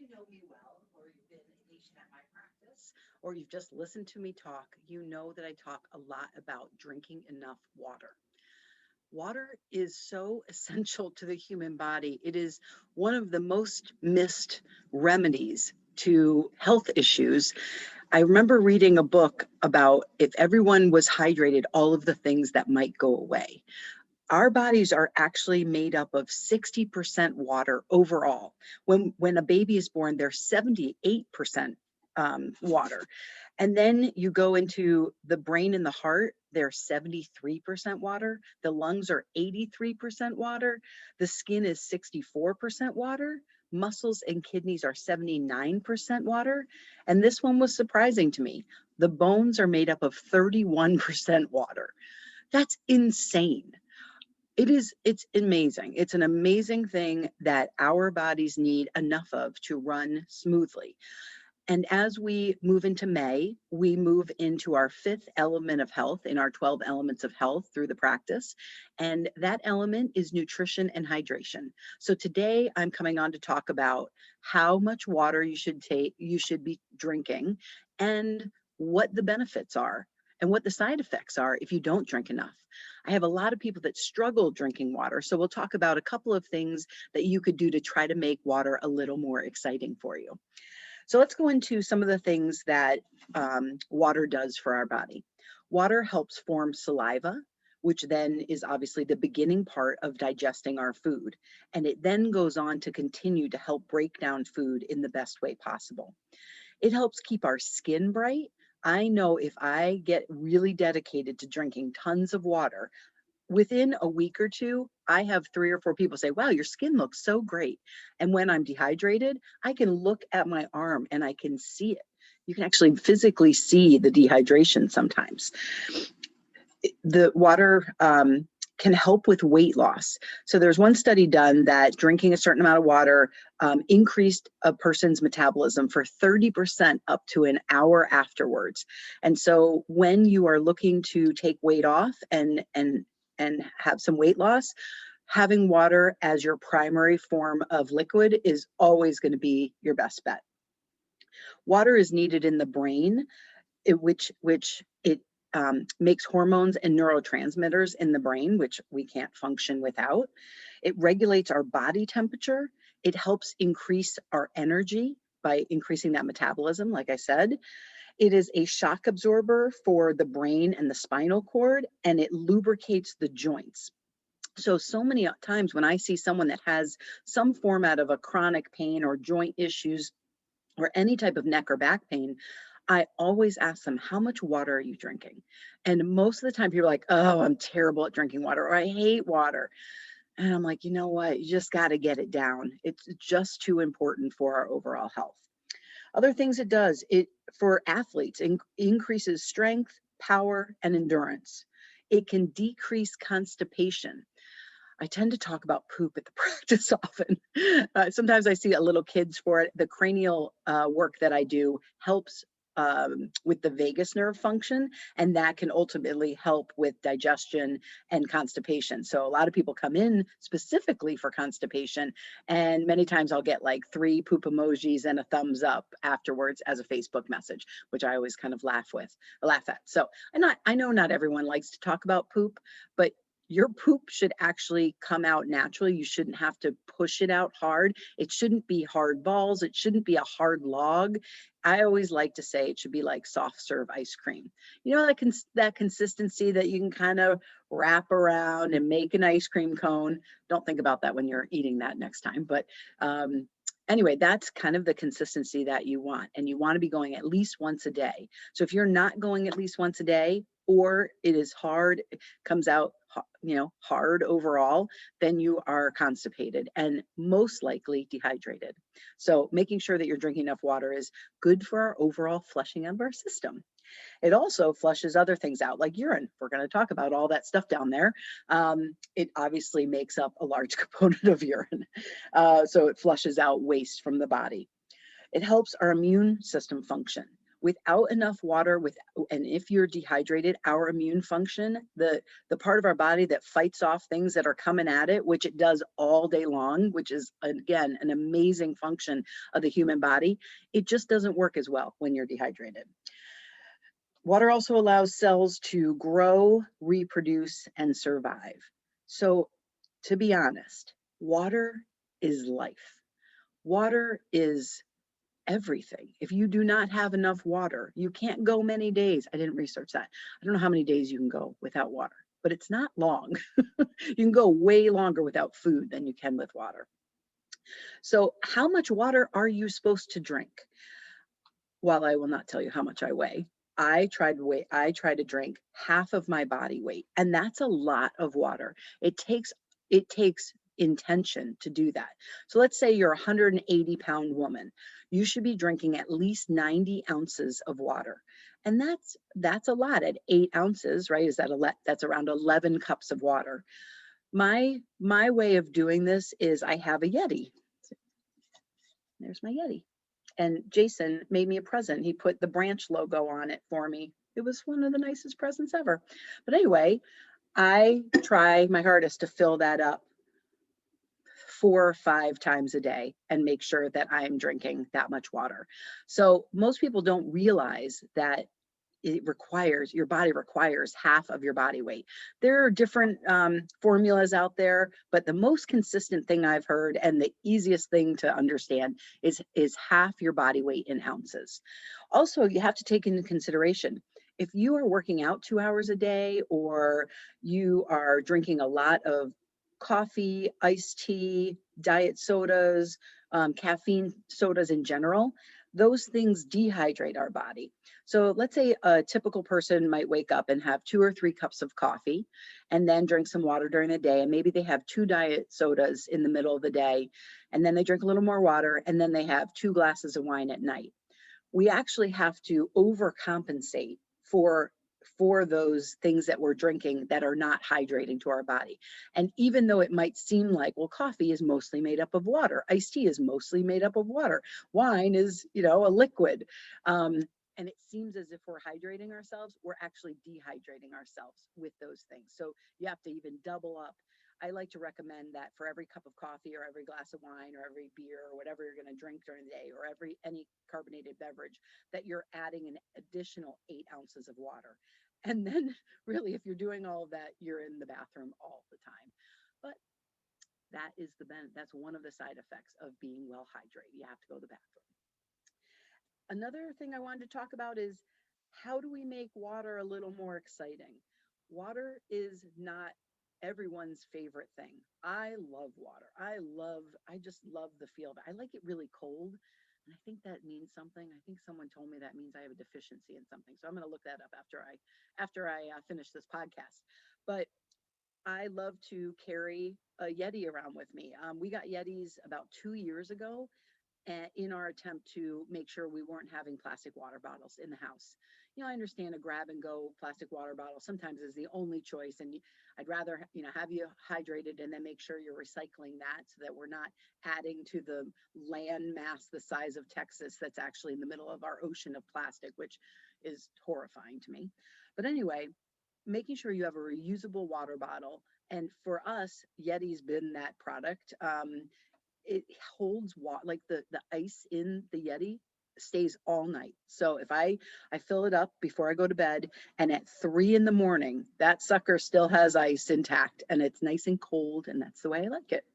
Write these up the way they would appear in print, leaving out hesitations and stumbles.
you know me well, or you've been a patient at my practice, or you've just listened to me talk, you know that I talk a lot about drinking enough water. Water is so essential to the human body. It is one of the most missed remedies to health issues. I remember reading a book about if everyone was hydrated, all of the things that might go away. Our bodies are actually made up of 60% water overall. When a baby is born, they're 78% water. And then you go into the brain and the heart, they're 73% water. The lungs are 83% water. The skin is 64% water. Muscles and kidneys are 79% water. And this one was surprising to me. The bones are made up of 31% water. That's insane. It's amazing. It's an amazing thing that our bodies need enough of to run smoothly. And as we move into May, we move into our fifth element of health in our 12 elements of health through the practice. And that element is nutrition and hydration. So today I'm coming on to talk about how much water you should be drinking, and what the benefits are and what the side effects are if you don't drink enough. I have a lot of people that struggle drinking water. So we'll talk about a couple of things that you could do to try to make water a little more exciting for you. So let's go into some of the things that water does for our body. Water helps form saliva, which then is obviously the beginning part of digesting our food. And it then goes on to continue to help break down food in the best way possible. It helps keep our skin bright. I know if I get really dedicated to drinking tons of water, within a week or two, I have 3 or 4 people say, wow, your skin looks so great. And when I'm dehydrated, I can look at my arm and I can see it. You can actually physically see the dehydration sometimes. The water can help with weight loss. So there's one study done that drinking a certain amount of water increased a person's metabolism for 30% up to an hour afterwards. And so when you are looking to take weight off and have some weight loss, having water as your primary form of liquid is always going to be your best bet. Water is needed in the brain, which it makes hormones and neurotransmitters in the brain, which we can't function without. It regulates our body temperature. It helps increase our energy by increasing that metabolism, like I said. It is a shock absorber for the brain and the spinal cord, and it lubricates the joints. So many times when I see someone that has some format of a chronic pain or joint issues or any type of neck or back pain, I always ask them, how much water are you drinking? And most of the time people are like, oh, I'm terrible at drinking water, or I hate water. And I'm like, you know what? You just got to get it down. It's just too important for our overall health. Other things it does, it for athletes, increases strength, power, and endurance. It can decrease constipation. I tend to talk about poop at the practice often. Sometimes I see a little kids for it. The cranial work that I do helps with the vagus nerve function, and that can ultimately help with digestion and constipation. So a lot of people come in specifically for constipation, and many times I'll get like 3 poop emojis and a thumbs up afterwards as a Facebook message, which I always kind of laugh at. So I know not everyone likes to talk about poop, but your poop should actually come out naturally. You shouldn't have to push it out hard. It shouldn't be hard balls. It shouldn't be a hard log. I always like to say it should be like soft serve ice cream. You know, that consistency that you can kind of wrap around and make an ice cream cone. Don't think about that when you're eating that next time. But anyway, that's kind of the consistency that you want. And you want to be going at least once a day. So if you're not going at least once a day, or it is hard, it comes out, hard overall, then you are constipated and most likely dehydrated. So making sure that you're drinking enough water is good for our overall flushing of our system. It also flushes other things out like urine. We're going to talk about all that stuff down there. It obviously makes up a large component of urine. So it flushes out waste from the body. It helps our immune system function. Without enough water, and if you're dehydrated, our immune function, the part of our body that fights off things that are coming at it, which it does all day long, which is again an amazing function of the human body, it just doesn't work as well when you're dehydrated. Water also allows cells to grow, reproduce, and survive. So, to be honest, water is life. Water is everything. If you do not have enough water, you can't go many days. I didn't research that. I don't know how many days you can go without water, but it's not long. You can go way longer without food than you can with water. So, how much water are you supposed to drink? While I will not tell you how much I weigh, I try to drink half of my body weight, and that's a lot of water. It takes intention to do that. So let's say you're a 180-pound woman. You should be drinking at least 90 ounces of water. And that's a lot at 8 ounces, right? That's around 11 cups of water. My way of doing this is I have a Yeti. There's my Yeti. And Jason made me a present. He put the branch logo on it for me. It was one of the nicest presents ever. But anyway, I try my hardest to fill that up 4 or 5 times a day and make sure that I'm drinking that much water. So most people don't realize that your body requires half of your body weight. There are different formulas out there, but the most consistent thing I've heard and the easiest thing to understand is half your body weight in ounces. Also, you have to take into consideration if you are working out 2 hours a day, or you are drinking a lot of coffee, iced tea, diet sodas, caffeine sodas in general, those things dehydrate our body. So let's say a typical person might wake up and have 2 or 3 cups of coffee and then drink some water during the day. And maybe they have 2 diet sodas in the middle of the day, and then they drink a little more water, and then they have 2 glasses of wine at night. We actually have to overcompensate for for those things that we're drinking that are not hydrating to our body. And even though it might seem like, well, coffee is mostly made up of water, iced tea is mostly made up of water, wine is, a liquid. And it seems as if we're hydrating ourselves, we're actually dehydrating ourselves with those things. So you have to even double up. I like to recommend that for every cup of coffee or every glass of wine or every beer or whatever you're going to drink during the day, or any carbonated beverage, that you're adding an additional 8 ounces of water. And then really, if you're doing all of that, you're in the bathroom all the time. But that's one of the side effects of being well hydrated. You have to go to the bathroom. Another thing I wanted to talk about is, how do we make water a little more exciting? Water is not everyone's favorite thing. I love water. I just love the feel of it. I like it really cold. And I think that means something. I think someone told me that means I have a deficiency in something. So I'm going to look that up after I finish this podcast. But I love to carry a Yeti around with me. We got Yetis about 2 years ago, in our attempt to make sure we weren't having plastic water bottles in the house. I understand a grab and go plastic water bottle sometimes is the only choice, and I'd rather, have you hydrated and then make sure you're recycling that, so that we're not adding to the land mass the size of Texas that's actually in the middle of our ocean of plastic, which is horrifying to me. But anyway, making sure you have a reusable water bottle. And for us, Yeti's been that product. It holds water, like the ice in the Yeti stays all night. So if I fill it up before I go to bed, and at 3 in the morning, that sucker still has ice intact, and it's nice and cold, and that's the way I like it.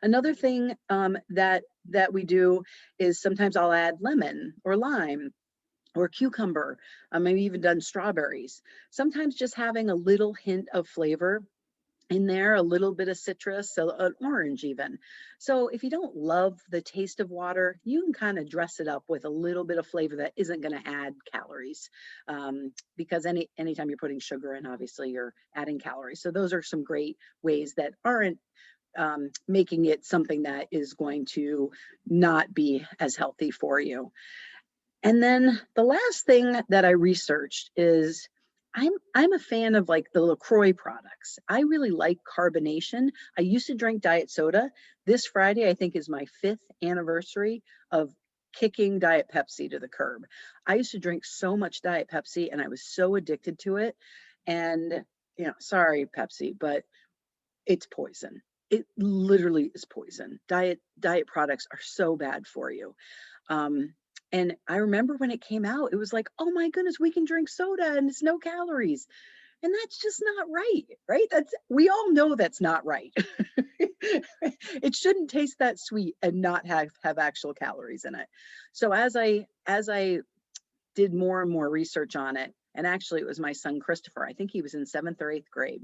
Another thing that we do is sometimes I'll add lemon or lime or cucumber. Maybe even done strawberries. Sometimes just having a little hint of flavor in there, a little bit of citrus, so an orange even. So if you don't love the taste of water, you can kind of dress it up with a little bit of flavor that isn't going to add calories, because anytime you're putting sugar in, obviously you're adding calories. So those are some great ways that aren't making it something that is going to not be as healthy for you. And then the last thing that I researched is, I'm a fan of like the LaCroix products. I really like carbonation. I used to drink diet soda. This Friday, I think, is my 5th anniversary of kicking Diet Pepsi to the curb. I used to drink so much Diet Pepsi and I was so addicted to it. And, sorry, Pepsi, but it's poison. It literally is poison. Diet products are so bad for you. Um, and I remember when it came out, it was like, oh my goodness, we can drink soda and it's no calories. And that's just not right, right? We all know that's not right. It shouldn't taste that sweet and not have actual calories in it. So as I did more and more research on it, and actually it was my son Christopher, I think he was in 7th or 8th grade.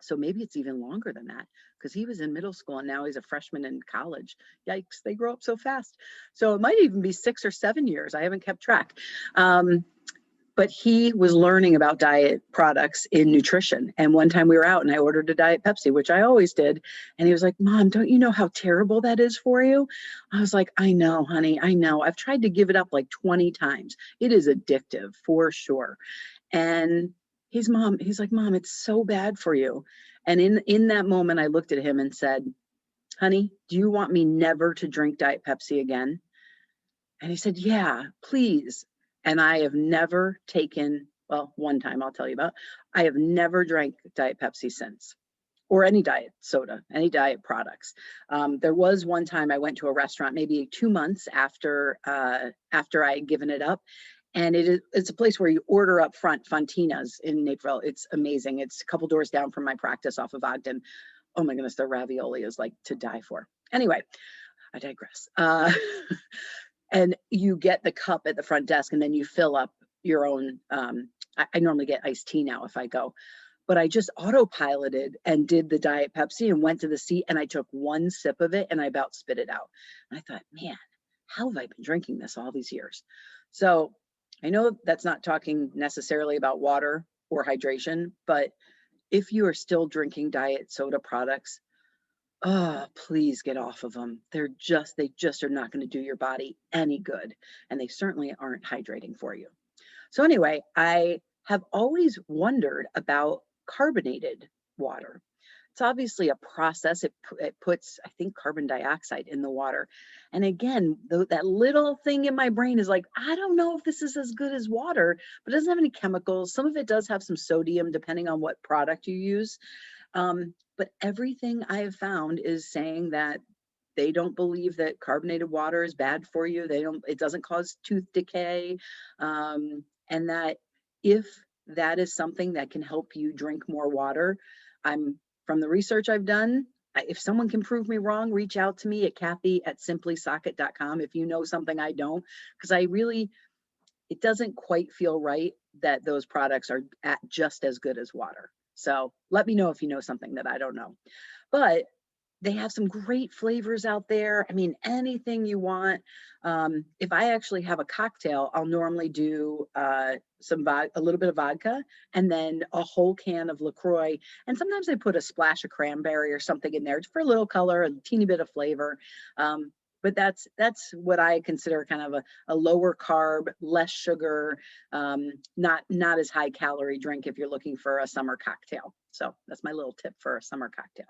So maybe it's even longer than that because he was in middle school and now he's a freshman in college. Yikes, they grow up so fast. So it might even be 6 or 7 years. I haven't kept track. But he was learning about diet products in nutrition. And one time we were out and I ordered a Diet Pepsi, which I always did. And he was like, Mom, don't you know how terrible that is for you? I was like, I know, honey, I know. I've tried to give it up like 20 times. It is addictive for sure. And he's like, Mom, it's so bad for you. And in that moment, I looked at him and said, honey, do you want me never to drink Diet Pepsi again? And he said, yeah, please. And I have never taken, well, one time I'll tell you about, I have never drank Diet Pepsi since, or any diet soda, any diet products. There was one time I went to a restaurant, maybe 2 months after I had given it up. And it's a place where you order up front, Fontina's in Naperville. It's amazing. It's a couple doors down from my practice off of Ogden. Oh my goodness, their ravioli is like to die for. Anyway, I digress. And you get the cup at the front desk and then you fill up your own. I normally get iced tea now if I go, but I just autopiloted and did the Diet Pepsi and went to the seat and I took one sip of it and I about spit it out. And I thought, man, how have I been drinking this all these years? So I know that's not talking necessarily about water or hydration, but if you are still drinking diet soda products, oh, please get off of them. They just are not going to do your body any good. And they certainly aren't hydrating for you. So anyway, I have always wondered about carbonated water. It's obviously a process. It puts, I think, carbon dioxide in the water. And again, that little thing in my brain is like, I don't know if this is as good as water, but it doesn't have any chemicals. Some of it does have some sodium, depending on what product you use. But everything I have found is saying that they don't believe that carbonated water is bad for you. It doesn't cause tooth decay. And that if that is something that can help you drink more water, from the research I've done, if someone can prove me wrong, reach out to me at Cathy@simplysocket.com if you know something I don't, because it doesn't quite feel right that those products are just as good as water. So let me know if you know something that I don't know. But they have some great flavors out there. I mean, anything you want. If I actually have a cocktail, I'll normally do a little bit of vodka and then a whole can of LaCroix. And sometimes I put a splash of cranberry or something in there for a little color, a teeny bit of flavor. But that's what I consider kind of a lower carb, less sugar, not as high calorie drink if you're looking for a summer cocktail. So that's my little tip for a summer cocktail.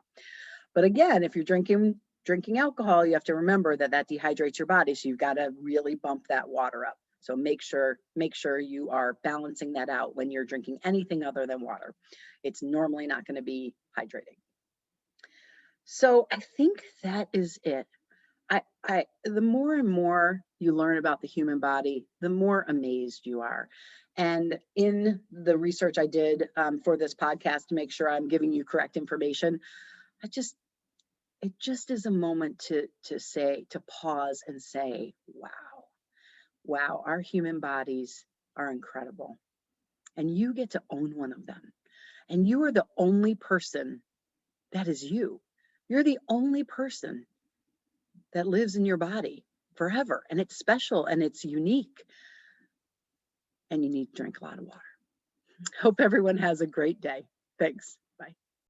But again, if you're drinking alcohol, you have to remember that dehydrates your body. So you've got to really bump that water up. So make sure you are balancing that out when you're drinking anything other than water. It's normally not going to be hydrating. So I think that is it. The more and more you learn about the human body, the more amazed you are. And in the research I did for this podcast to make sure I'm giving you correct information, it just is a moment to pause and say, wow, our human bodies are incredible. And you get to own one of them. And you are the only person that is you. You're the only person that lives in your body forever. And it's special and it's unique. And you need to drink a lot of water. Hope everyone has a great day. Thanks.